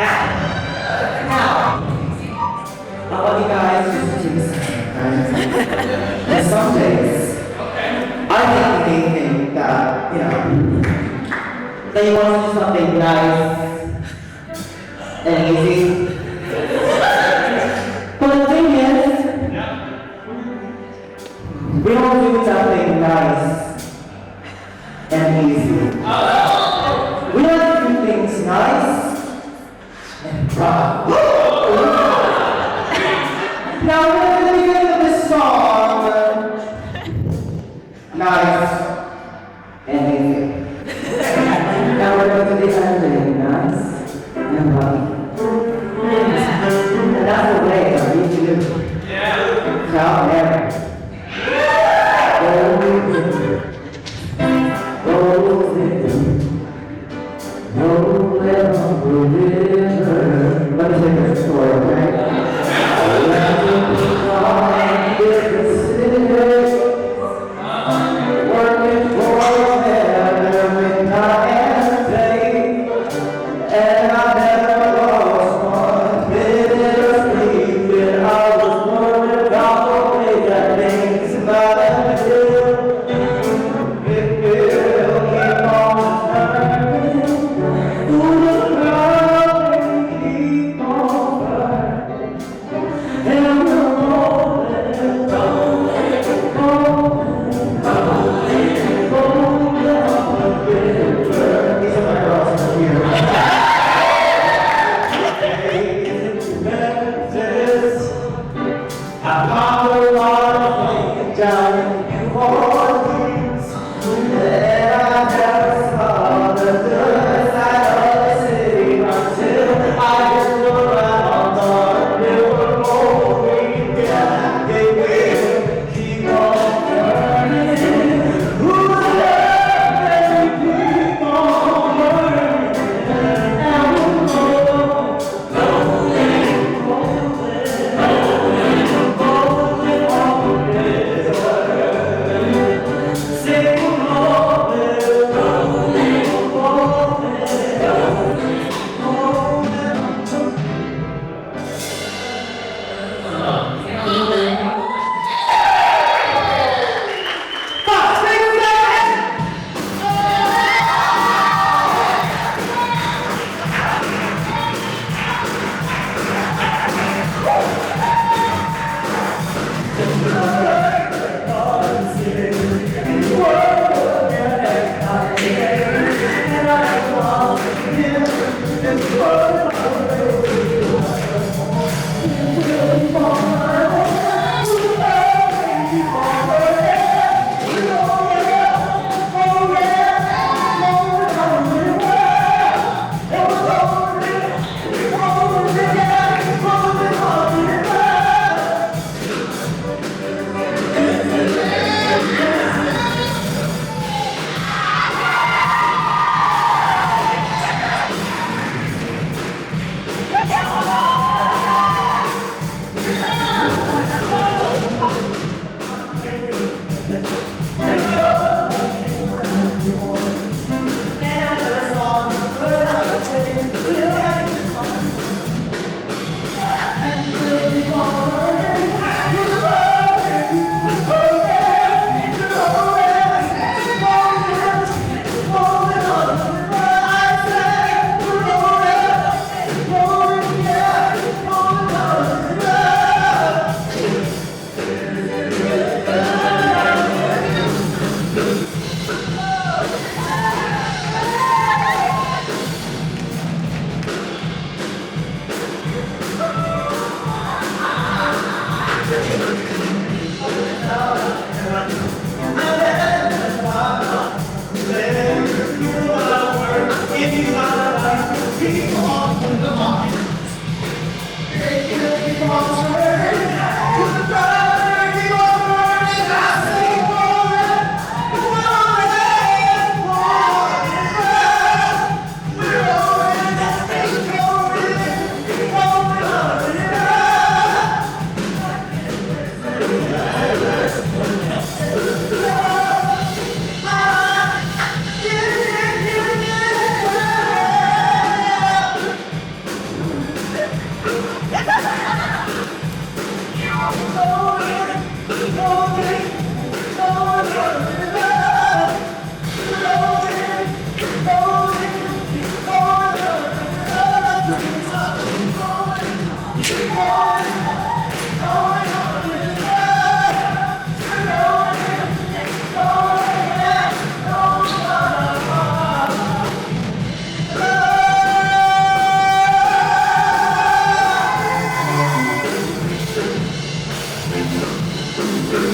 Now, I want you guys to take a second, right? And some days, I think that, that you want to do something nice and easy. But the thing is, we don't do something nice and easy. We like to do things nice and proud. Now we're at the beginning of this song, nice and easy. Now we're going to the ending, nice and lovely. And that's the way I need you to do. Now there. Let me take this story, okay? Working for every night and day, and I never lost one minute of sleep. And I was worried about the way that things might have been. It will keep on turning. Ooh, the ground will keep on burning. And we're rolling, rolling, rolling, rolling, rolling down the river. These are my girls from here. Memphis, I found a lot of things down in New Orleans, and I never saw the good side of the city until I just looked around on the river rolling. Yeah, they will keep on burning. Ooh, they keep on burning. And we'll roll. Thank